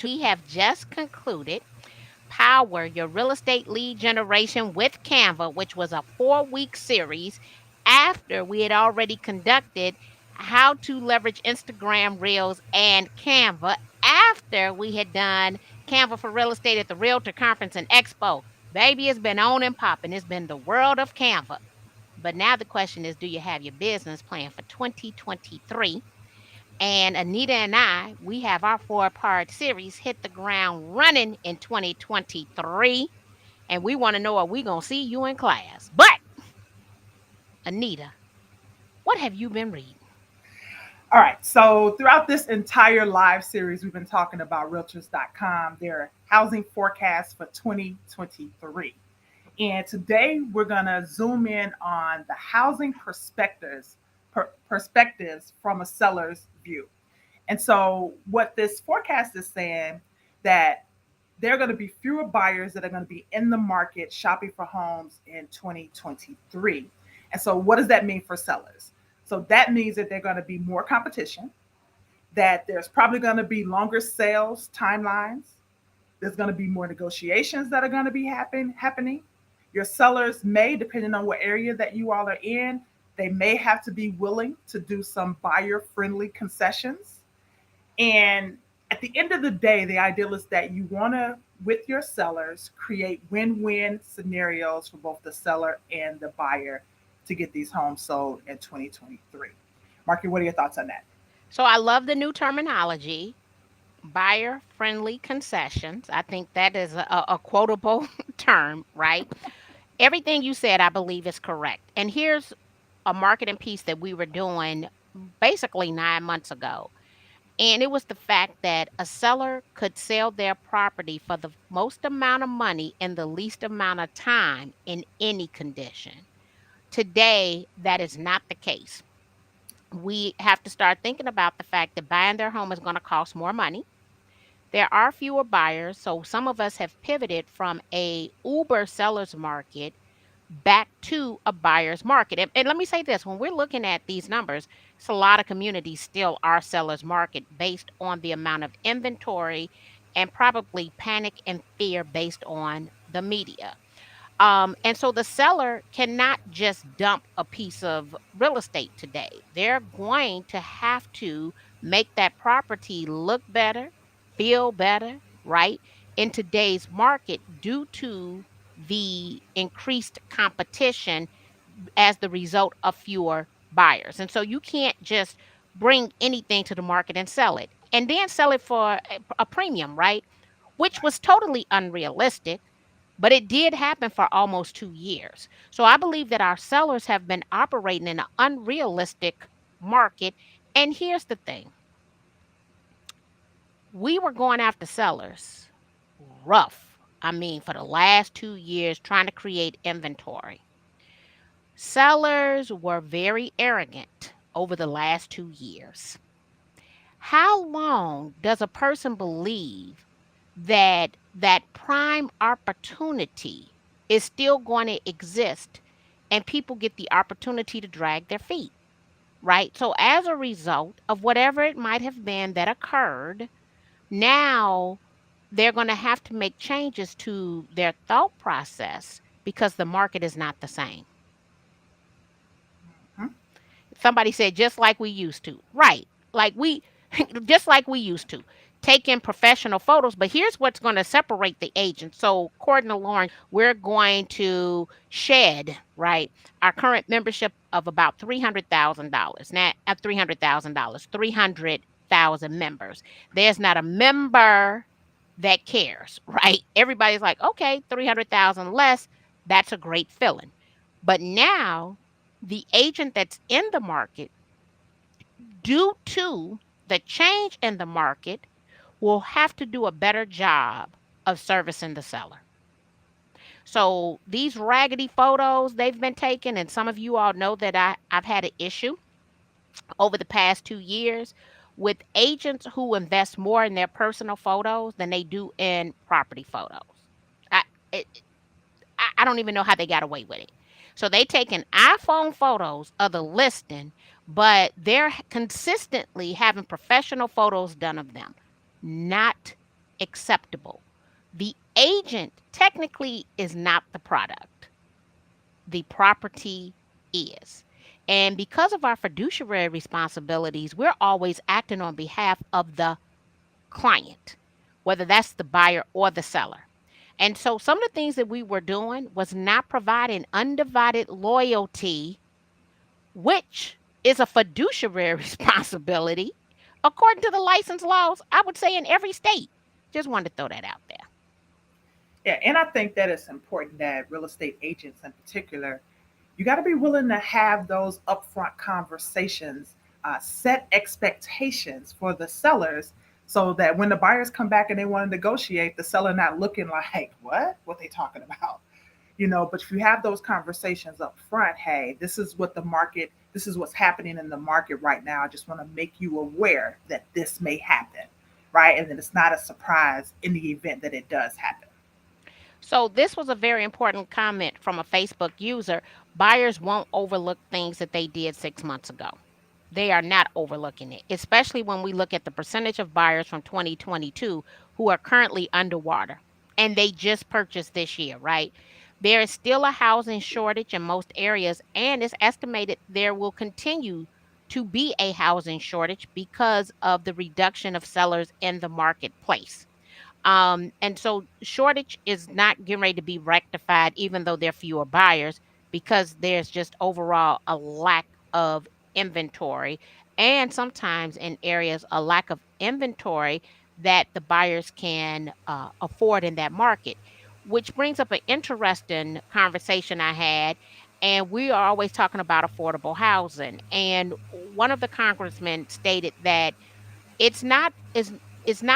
we have just concluded Power Your Real Estate Lead Generation with Canva, which was a 4-week series after we had already conducted how to leverage Instagram Reels and Canva after we had done Canva for Real Estate at the Realtor Conference and Expo. Baby, it's been on and popping. It's been the world of Canva. But now the question is, do you have your business plan for 2023? And Anita and I, we have our 4-part series hit the ground running in 2023. And we want to know, are we going to see you in class? But, Anita, what have you been reading? All right. So throughout this entire live series, we've been talking about realtors.com, their housing forecast for 2023. And today we're going to zoom in on the housing perspectives from a seller's view. And so what this forecast is saying that there are going to be fewer buyers that are going to be in the market shopping for homes in 2023. And so what does that mean for sellers? So that means that there's going to be more competition, that there's probably going to be longer sales timelines. There's going to be more negotiations that are going to be happening. Your sellers may, depending on what area that you all are in, they may have to be willing to do some buyer friendly concessions. And at the end of the day, the ideal is that you want to, with your sellers, create win win scenarios for both the seller and the buyer to get these homes sold in 2023. Marky, what are your thoughts on that? So I love the new terminology, buyer friendly concessions. I think that is a quotable term, right? Everything you said, I believe, is correct. And here's a marketing piece that we were doing basically 9 months ago. And it was the fact that a seller could sell their property for the most amount of money in the least amount of time in any condition. Today, that is not the case. We have to start thinking about the fact that buying their home is going to cost more money. There are fewer buyers, so some of us have pivoted from a Uber seller's market back to a buyer's market. And let me say this, when we're looking at these numbers, it's a lot of communities still are seller's market based on the amount of inventory and probably panic and fear based on the media. And so the seller cannot just dump a piece of real estate today. They're going to have to make that property look better, feel better, right? In today's market, due to the increased competition as the result of fewer buyers. And so you can't just bring anything to the market and sell it and then sell it for a premium, right? Which was totally unrealistic, but it did happen for almost 2 years. So I believe that our sellers have been operating in an unrealistic market. And here's the thing, we were going after sellers rough. I mean, for the last 2 years, trying to create inventory. Sellers were very arrogant over the last 2 years. How long does a person believe that that prime opportunity is still going to exist and people get the opportunity to drag their feet, right? So as a result of whatever it might have been that occurred, now they're going to have to make changes to their thought process because the market is not the same. Hmm? Somebody said just like we used to. Right. Like we just like we used to. Take in professional photos, but here's what's going to separate the agents. So, according to Lauren, we're going to shed, right, our current membership of about $300,000. Now, at $300,000, 300,000 members. There's not a member that cares, right? Everybody's like, okay, 300,000 less. That's a great feeling. But now the agent that's in the market, due to the change in the market, will have to do a better job of servicing the seller. So these raggedy photos they've been taken, and some of you all know that I've had an issue over the past 2 years with agents who invest more in their personal photos than they do in property photos. I, it, I don't even know how they got away with it. So they taking iPhone photos of the listing, but they're consistently having professional photos done of them. Not acceptable. The agent technically is not the product, the property is. And because of our fiduciary responsibilities, we're always acting on behalf of the client, whether that's the buyer or the seller. And so some of the things that we were doing was not providing undivided loyalty, which is a fiduciary responsibility according to the license laws, I would say in every state. Just wanted to throw that out there. Yeah, and I think that it's important that real estate agents in particular, you got to be willing to have those upfront conversations, set expectations for the sellers so that when the buyers come back and they want to negotiate, the seller not looking like, what they talking about? But if you have those conversations up front, hey, this is what the market, this is what's happening in the market right now. I just want to make you aware that this may happen, right? And then it's not a surprise in the event that it does happen. So this was a very important comment from a Facebook user. Buyers won't overlook things that they did 6 months ago. They are not overlooking it, especially when we look at the percentage of buyers from 2022 who are currently underwater and they just purchased this year, right? There is still a housing shortage in most areas, and it's estimated there will continue to be a housing shortage because of the reduction of sellers in the marketplace. And so shortage is not getting ready to be rectified, even though there are fewer buyers, because there's just overall a lack of inventory. And sometimes in areas, a lack of inventory that the buyers can afford in that market, which brings up an interesting conversation I had. And we are always talking about affordable housing. And one of the congressmen stated that it's not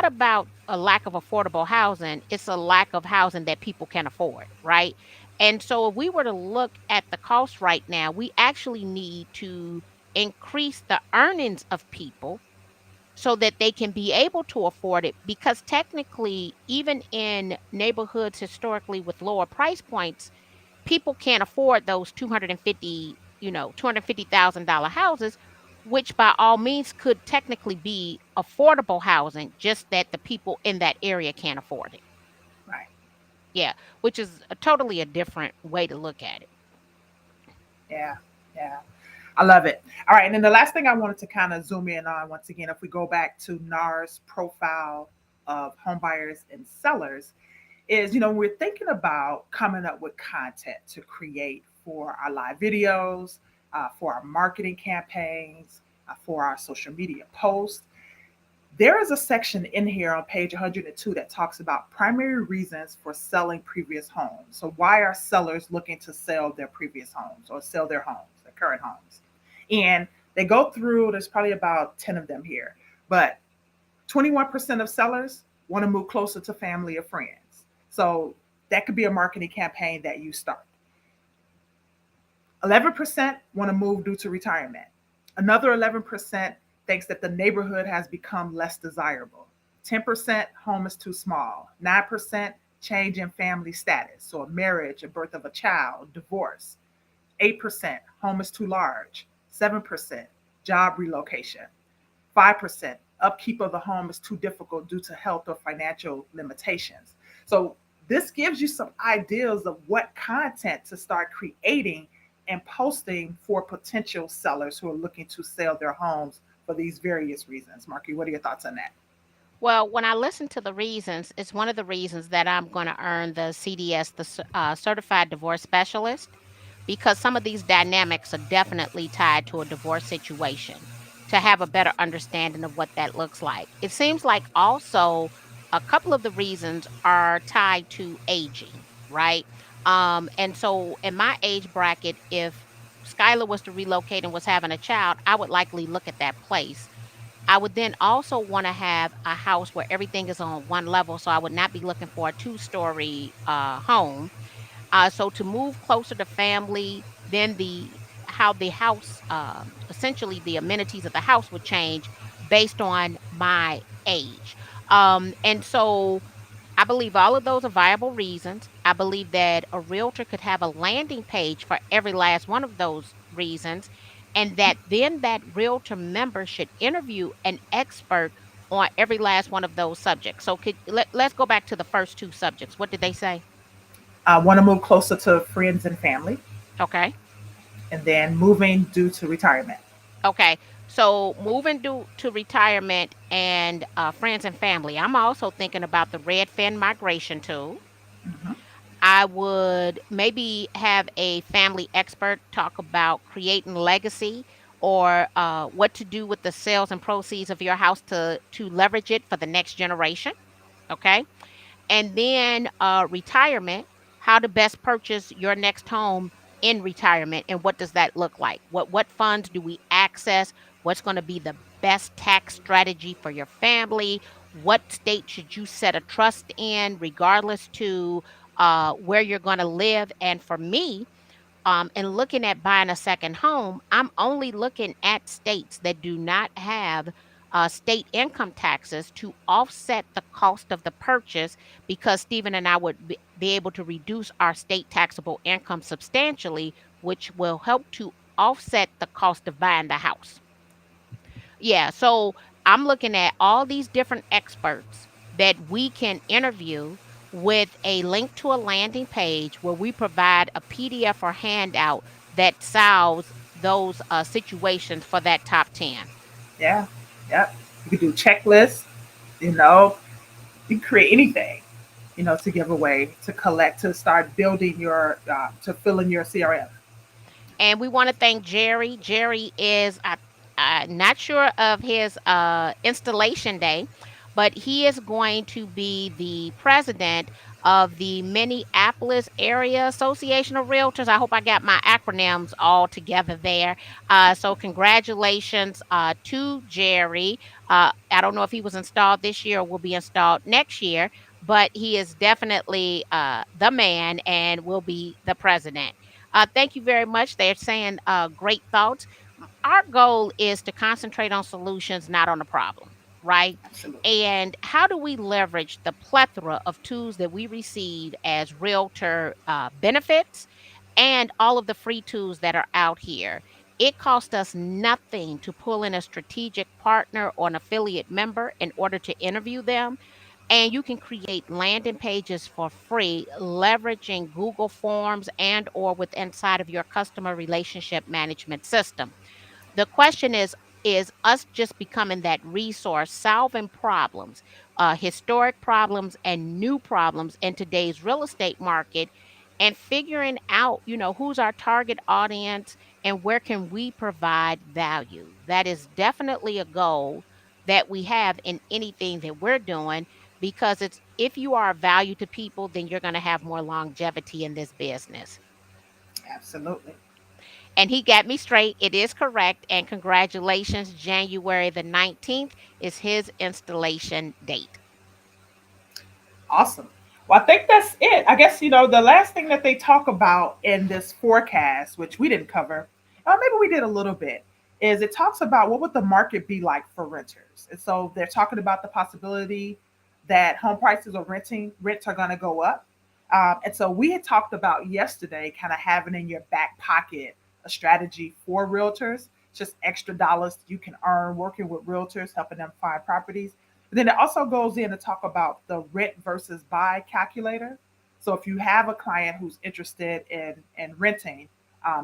about a lack of affordable housing, it's a lack of housing that people can afford, right? And so if we were to look at the cost right now, we actually need to increase the earnings of people so that they can be able to afford it, because technically even in neighborhoods historically with lower price points, people can't afford those 250, $250,000 houses, which by all means could technically be affordable housing, just that the people in that area can't afford it. Right. Yeah, which is a totally a different way to look at it. Yeah. Yeah. I love it. All right. And then the last thing I wanted to kind of zoom in on, once again, if we go back to NAR's profile of home buyers and sellers, is, we're thinking about coming up with content to create for our live videos, for our marketing campaigns, for our social media posts. There is a section in here on page 102 that talks about primary reasons for selling previous homes. So, why are sellers looking to sell their previous homes or sell their homes, their current homes? And they go through, there's probably about 10 of them here, but 21% of sellers want to move closer to family or friends. So, that could be a marketing campaign that you start. 11% want to move due to retirement. Another 11% thinks that the neighborhood has become less desirable. 10% home is too small. 9% change in family status, so a marriage, a birth of a child, divorce. 8% home is too large. 7% job relocation. 5% upkeep of the home is too difficult due to health or financial limitations. So this gives you some ideas of what content to start creating and posting for potential sellers who are looking to sell their homes for these various reasons. Marky, what are your thoughts on that? Well, when I listen to the reasons, it's one of the reasons that I'm going to earn the CDS, the Certified Divorce Specialist, because some of these dynamics are definitely tied to a divorce situation, to have a better understanding of what that looks like. It seems like also a couple of the reasons are tied to aging, right? And so in my age bracket, if Skylar was to relocate and was having a child, I would likely look at that place. I would then also want to have a house where everything is on one level. So I would not be looking for a two-story home. So to move closer to family, then the how the house, essentially the amenities of the house would change based on my age. And so I believe all of those are viable reasons. I believe that a realtor could have a landing page for every last one of those reasons, and that then that realtor member should interview an expert on every last one of those subjects. So let's go back to the first two subjects. What did they say? I want to move closer to friends and family, Okay. and then moving due to retirement. Okay. So moving to retirement and friends and family. I'm also thinking about the Redfin migration tool. Hmm. I would maybe have a family expert talk about creating legacy or what to do with the sales and proceeds of your house to leverage it for the next generation. Okay. And then retirement, how to best purchase your next home in retirement and what does that look like? What funds do we access? What's going to be the best tax strategy for your family? What state should you set a trust in regardless to where you're going to live? And for me, and looking at buying a second home, I'm only looking at states that do not have state income taxes to offset the cost of the purchase because Stephen and I would be able to reduce our state taxable income substantially, which will help to offset the cost of buying the house. Yeah, so I'm looking at all these different experts that we can interview with a link to a landing page where we provide a PDF or handout that solves those situations for that top 10. Yeah, yep. You could do checklists. You know, you can create anything. To give away, to collect, to start building to fill in your CRM. And we want to thank Jerry. Jerry is not sure of his installation day, but he is going to be the president of the Minneapolis Area Association of Realtors. I hope I got my acronyms all together there. So congratulations to Jerry. I don't know if he was installed this year or will be installed next year, but he is definitely the man and will be the president. Thank you very much. They're saying great thoughts. Our goal is to concentrate on solutions, not on the problem, right? Absolutely. And how do we leverage the plethora of tools that we receive as realtor benefits and all of the free tools that are out here? It costs us nothing to pull in a strategic partner or an affiliate member in order to interview them, and you can create landing pages for free leveraging Google Forms and or with inside of your customer relationship management system. The question is us just becoming that resource solving problems, historic problems and new problems in today's real estate market, and figuring out, who's our target audience and where can we provide value. That is definitely a goal that we have in anything that we're doing, because it's if you are of value to people, then you're going to have more longevity in this business. Absolutely. And he got me straight. It is correct. And congratulations, January the 19th is his installation date. Awesome. Well, I think that's it. I guess, the last thing that they talk about in this forecast, which we didn't cover, maybe we did a little bit, is it talks about what would the market be like for renters. And so they're talking about the possibility that home prices or rents are going to go up. And so we had talked about yesterday kind of having in your back pocket a strategy for realtors, just extra dollars you can earn working with realtors, helping them find properties. But then it also goes in to talk about the rent versus buy calculator. So if you have a client who's interested in renting,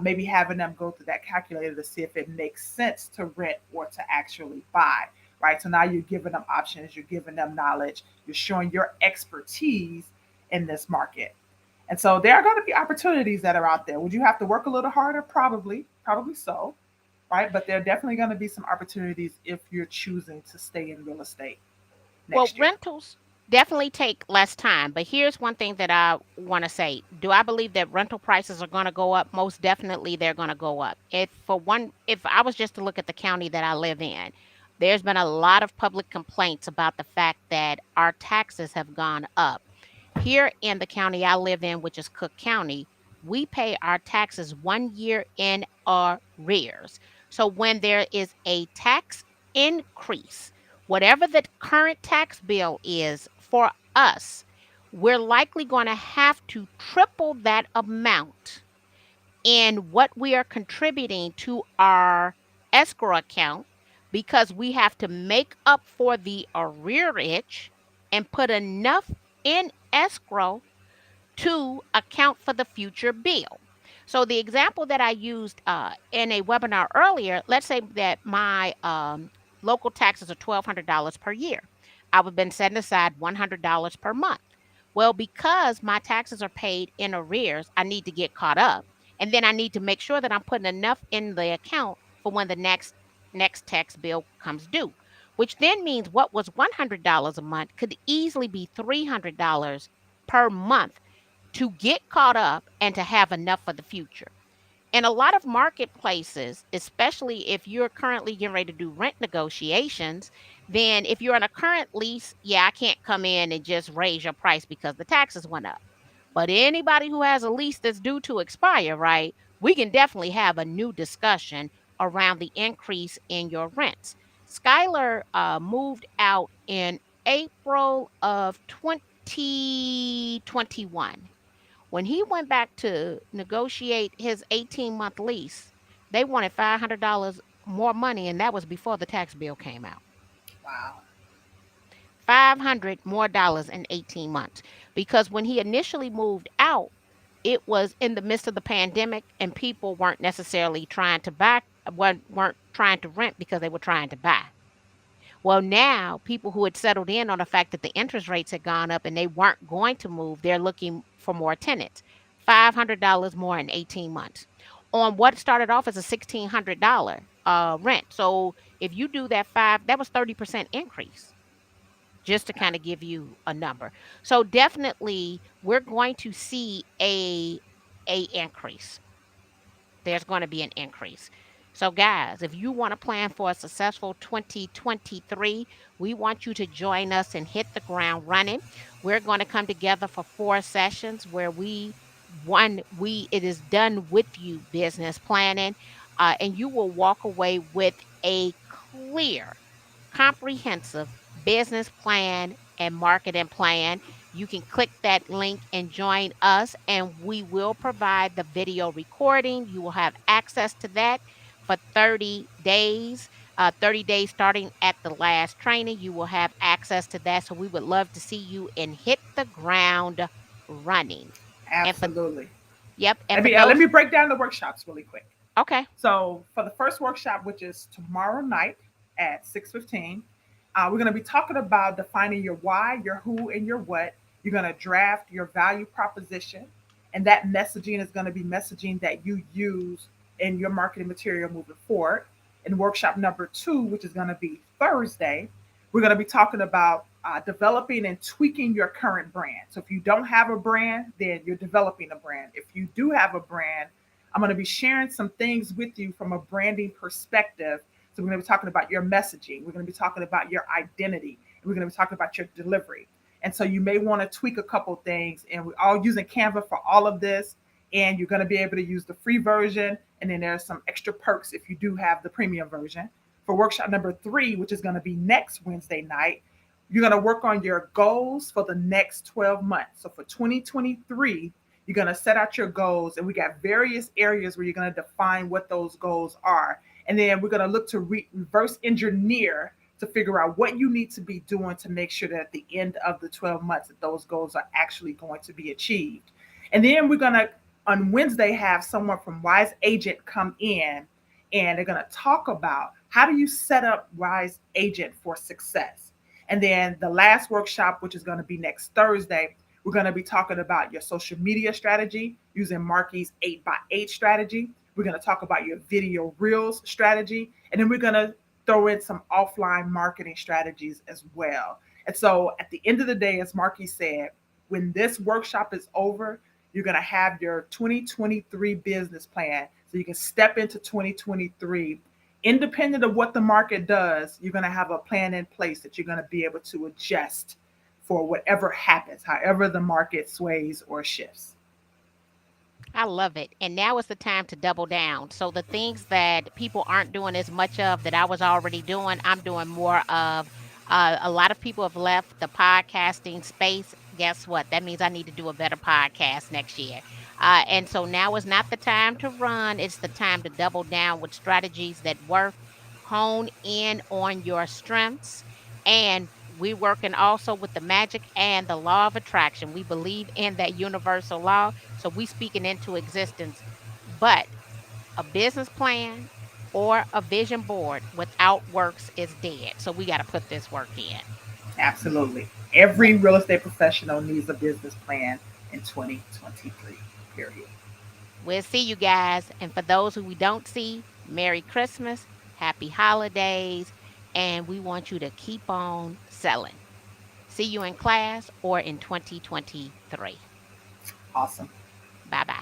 maybe having them go through that calculator to see if it makes sense to rent or to actually buy, right? So now you're giving them options, you're giving them knowledge, you're showing your expertise in this market. And so there are going to be opportunities that are out there. Would you have to work a little harder? Probably so, right? But there are definitely going to be some opportunities if you're choosing to stay in real estate Well, next year. rentals definitely take less time, but here's one thing that I want to say. Do I believe that rental prices are going to go up? Most definitely they're going to go up. If I was just to look at the county that I live in, there's been a lot of public complaints about the fact that our taxes have gone up. Here in the county I live in, which is Cook County, we pay our taxes 1 year in arrears. So when there is a tax increase, whatever the current tax bill is for us, we're likely going to have to triple that amount in what we are contributing to our escrow account because we have to make up for the arrearage and put enough in escrow to account for the future bill. So the example that I used in a webinar earlier, let's say that my local taxes are $1,200 per year. I would have been setting aside $100 per month. Well, because my taxes are paid in arrears, I need to get caught up. And then I need to make sure that I'm putting enough in the account for when the next tax bill comes due, which then means what was $100 a month could easily be $300 per month to get caught up and to have enough for the future. In a lot of marketplaces, especially if you're currently getting ready to do rent negotiations, then if you're on a current lease, yeah, I can't come in and just raise your price because the taxes went up. But anybody who has a lease that's due to expire, right, we can definitely have a new discussion around the increase in your rents. Skylar moved out in April of 2021. When he went back to negotiate his 18-month lease, they wanted $500 more money, and that was before the tax bill came out. Wow. 500 more dollars in 18 months. Because when he initially moved out, it was in the midst of the pandemic, and people weren't necessarily trying to weren't trying to rent because they were trying to buy. Well, now people who had settled in on the fact that the interest rates had gone up and they weren't going to move, they're looking for more tenants. $500 more in 18 months on what started off as a $1,600 rent. So if you do that that was 30% increase, just to kind of give you a number. So definitely we're going to see a increase. There's going to be an increase. So, guys, if you want to plan for a successful 2023, we want you to join us and hit the ground running. We're going to come together for 4 sessions where it is done with you business planning, and you will walk away with a clear, comprehensive business plan and marketing plan. You can click that link and join us, and we will provide the video recording. You will have access to that for 30 days. 30 days starting at the last training. You will have access to that. So we would love to see you and hit the ground running. And for Absolutely. yep, and Let for me uh, let those me break down the workshops really quick. okay. So for the first workshop, which is tomorrow night at 6:15, we're going to be talking about defining your why, your who, and your what. You're going to draft your value proposition, and that messaging is going to be messaging that you use in your marketing material moving forward. In workshop number 2, which is going to be Thursday, we're going to be talking about developing and tweaking your current brand. So if you don't have a brand, then you're developing a brand. If you do have a brand, I'm going to be sharing some things with you from a branding perspective. So we're going to be talking about your messaging. We're going to be talking about your identity. And we're going to be talking about your delivery. And so you may want to tweak a couple things. And we're all using Canva for all of this. And you're going to be able to use the free version. And then there's some extra perks if you do have the premium version. For workshop number 3, which is going to be next Wednesday night, you're going to work on your goals for the next 12 months. So for 2023, you're going to set out your goals, and we got various areas where you're going to define what those goals are. And then we're going to look to reverse engineer to figure out what you need to be doing to make sure that at the end of the 12 months that those goals are actually going to be achieved. And then we're going to, on Wednesday, have someone from Wise Agent come in, and they're going to talk about how do you set up Wise Agent for success. And then the last workshop, which is going to be next Thursday, we're going to be talking about your social media strategy using Marki's 8x8 strategy. We're going to talk about your video reels strategy. And then we're going to throw in some offline marketing strategies as well. And so at the end of the day, as Marki said, when this workshop is over, you're going to have your 2023 business plan. So you can step into 2023. Independent of what the market does, you're going to have a plan in place that you're going to be able to adjust for whatever happens, however the market sways or shifts. I love it. And now is the time to double down. So the things that people aren't doing as much of that I was already doing, I'm doing more of. A lot of people have left the podcasting space. Guess what? That means I need to do a better podcast next year. And so now is not the time to run. It's the time to double down with strategies that work. hone in on your strengths. And we're working also with the magic and the law of attraction. We believe in that universal law. So we speaking into existence. But a business plan or a vision board without works is dead. So we got to put this work in. Absolutely. Yeah. Every real estate professional needs a business plan in 2023, period. We'll see you guys. And for those who we don't see, Merry Christmas, Happy Holidays, and we want you to keep on selling. See you in class or in 2023. Awesome. Bye bye.